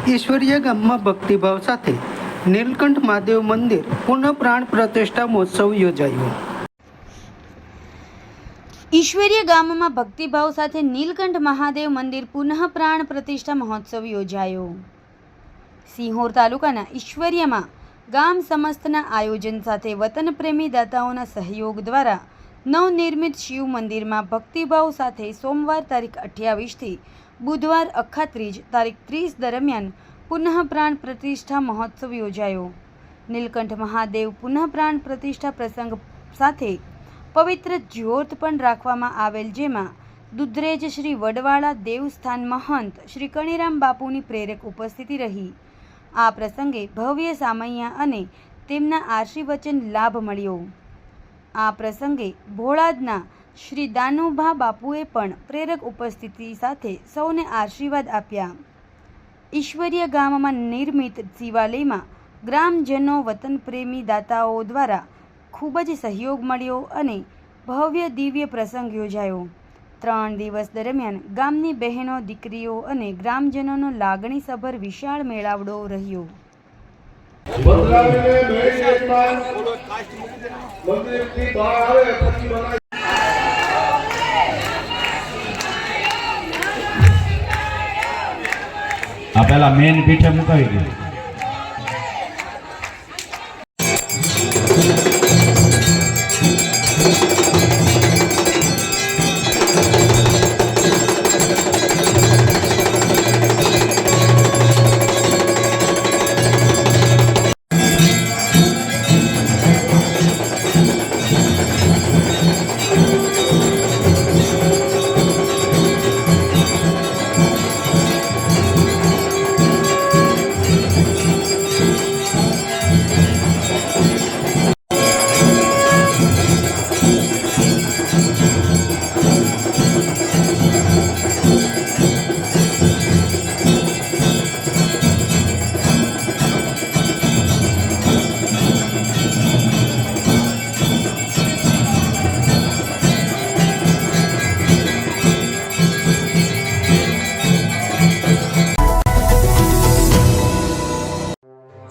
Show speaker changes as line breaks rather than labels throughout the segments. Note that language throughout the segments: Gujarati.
ઈશ્વરીય ગામમાં ભક્તિભાવ સાથે નીલકંઠ મહાદેવ મંદિર પુનઃ પ્રાણ પ્રતિષ્ઠા મહોત્સવ યોજાયો।
ઈશ્વરીય ગામમાં ભક્તિભાવ સાથે નીલકંઠ મહાદેવ મંદિર પુનઃ પ્રાણ પ્રતિષ્ઠા મહોત્સવ યોજાયો। સિહોર તાલુકાના ઈશ્વરીયમાં ગામ સમસ્તના આયોજન સાથે વતન પ્રેમી દાતાઓના સહયોગ દ્વારા નવનિર્મિત શિવ મંદિરમાં ભક્તિભાવ સાથે સોમવાર તારીખ 28થી બુધવાર અખાત્રીજ તારીખ 30 દરમિયાન પુનઃ પ્રાણ પ્રતિષ્ઠા મહોત્સવ યોજાયો। નીલકંઠ મહાદેવ પુનઃ પ્રાણ પ્રતિષ્ઠા પ્રસંગ સાથે પવિત્ર જ્યોત પણ રાખવામાં આવેલ, જેમાં દુધરેજ શ્રી વડવાળા દેવસ્થાન મહંત શ્રી કણીરામ બાપુની પ્રેરક ઉપસ્થિતિ રહી। આ પ્રસંગે ભવ્ય સામૈયા અને તેમના આશીર્વચન લાભ મળ્યો। આ પ્રસંગે ભોળાદના શ્રી દાનુભા બાપુએ પણ પ્રેરક ઉપસ્થિતિ સાથે સૌને આશીર્વાદ આપ્યા। ઈશ્વરીય ગામમાં નિર્મિત શિવાલયમાં ગ્રામજનો વતન પ્રેમી દાતાઓ દ્વારા ખૂબ જ સહયોગ મળ્યો અને ભવ્ય દિવ્ય પ્રસંગ યોજાયો। 3 દિવસ દરમિયાન ગામની બહેનો, દીકરીઓ અને ગ્રામજનોનો લાગણીસભર વિશાળ મેળાવડો રહ્યો।
આ પેલા મેન પીઠે મુકાવી દે।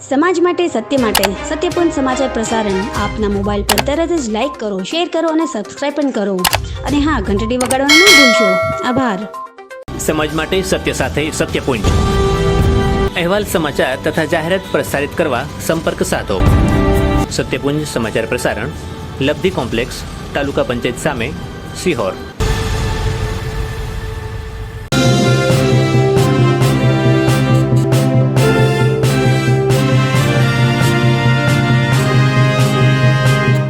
સમાજ માટે, સત્ય માટે, સત્યપૂર્ણ સમાચાર પ્રસારણ આપના મોબાઈલ પર તરત જ લાઈક કરો, શેર કરો અને સબસ્ક્રાઈબ પણ કરો। અને હા, ઘંટડી વગાડવાનું ન ભૂલશો। આભાર।
સમાજ માટે સત્ય સાથે સત્યપૂર્ણ અહેવાલ, સમાચાર તથા જાહેરાત પ્રસારિત કરવા સંપર્ક સાધો। સત્યપુંજ સમાચાર પ્રસારણ, લબ્ધિ કોમ્પ્લેક્સ, તાલુકા પંચાયત સામે, સિહોર।